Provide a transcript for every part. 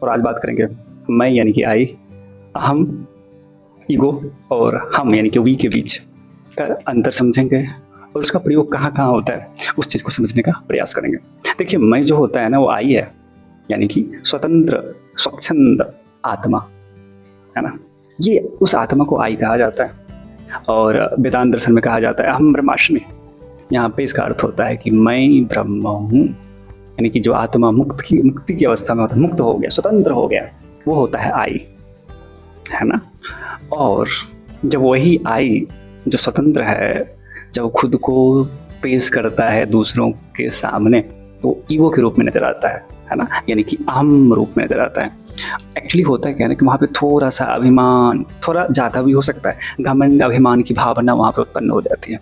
और आज बात करेंगे मैं यानी कि आई, अहम, ईगो और हम यानी कि वी के बीच का अंतर समझेंगे और उसका प्रयोग कहाँ कहाँ होता है उस चीज़ को समझने का प्रयास करेंगे। देखिए, मैं जो होता है ना वो आई है, यानी कि स्वतंत्र स्वच्छंद आत्मा है ना। ये उस आत्मा को आई कहा जाता है और वेदांत दर्शन में कहा जाता है अहम ब्रह्मास्मि। यहाँ पे इसका अर्थ होता है कि मैं ब्रह्म हूँ, यानी कि जो आत्मा मुक्ति की अवस्था में होता है, मुक्त हो गया, स्वतंत्र हो गया, वो होता है आई, है ना। और जब वही आई जो स्वतंत्र है, जब खुद को पेश करता है दूसरों के सामने, तो ईगो के रूप में नजर आता है ना, यानी कि अहम रूप में नजर आता है। एक्चुअली होता है क्या है कि वहाँ पे थोड़ा सा अभिमान, थोड़ा ज़्यादा भी हो सकता है, घमंड अभिमान की भावना वहाँ पे उत्पन्न हो जाती है।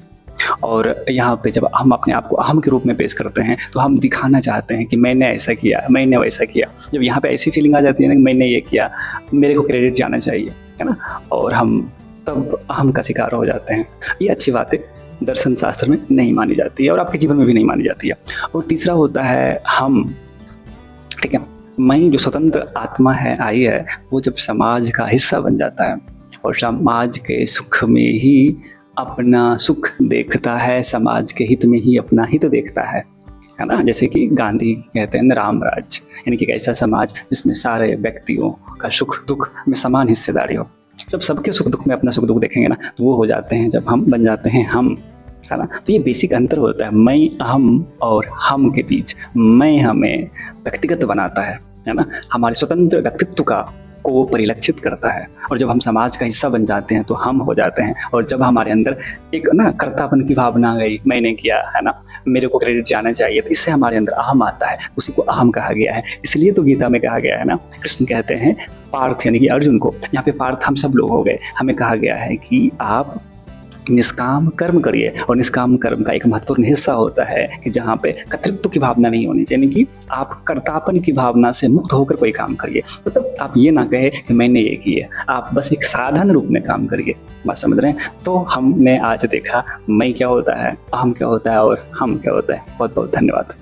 और यहाँ पे जब हम अपने आप को अहम के रूप में पेश करते हैं तो हम दिखाना चाहते हैं कि मैंने ऐसा किया, मैंने वैसा किया। जब यहाँ पे ऐसी फीलिंग आ जाती है ना कि मैंने ये किया, मेरे को क्रेडिट जाना चाहिए, है ना, और हम तब अहम का शिकार हो जाते हैं। ये अच्छी बात है, दर्शन शास्त्र में नहीं मानी जाती है और आपके जीवन में भी नहीं मानी जाती है। और तीसरा होता है हम, ठीक है। मैं जो स्वतंत्र आत्मा है, आई है, वो जब समाज का हिस्सा बन जाता है और समाज के सुख में ही अपना सुख देखता है, समाज के हित में ही अपना हित देखता है ना। जैसे कि गांधी कहते हैं राम राज, यानी कि ऐसा समाज जिसमें सारे व्यक्तियों का सुख दुख में समान हिस्सेदारी हो। जब सबके सुख दुख में अपना सुख दुख देखेंगे ना, तो वो हो जाते हैं जब हम बन जाते हैं हम, है ना। तो ये बेसिक अंतर होता है मैं अहम और हम के बीच। मैं हमें व्यक्तिगत बनाता है ना, हमारे स्वतंत्र व्यक्तित्व को परिलक्षित करता है। और जब हम समाज का हिस्सा बन जाते हैं तो हम हो जाते हैं। और जब हमारे अंदर एक ना कर्तापन की भावना आ गई, मैंने किया, है ना, मेरे को क्रेडिट जाना चाहिए, तो इससे हमारे अंदर अहम आता है, उसी को अहम कहा गया है। इसलिए तो गीता में कहा गया है ना, कृष्ण कहते हैं पार्थ यानी कि अर्जुन को, यहाँ पे पार्थ हम सब लोग हो गए, हमें कहा गया है कि आप निष्काम कर्म करिए। और निष्काम कर्म का एक महत्वपूर्ण हिस्सा होता है कि जहाँ पे कर्तृत्व की भावना नहीं होनी चाहिए, यानी कि आप कर्तापन की भावना से मुक्त होकर कोई काम करिए। मतलब आप ये ना कहे कि मैंने ये किया, आप बस एक साधन रूप में काम करिए। बात समझ रहे हैं? तो हमने आज देखा मैं क्या होता है, अहम क्या होता है और हम क्या होता है। बहुत बहुत धन्यवाद।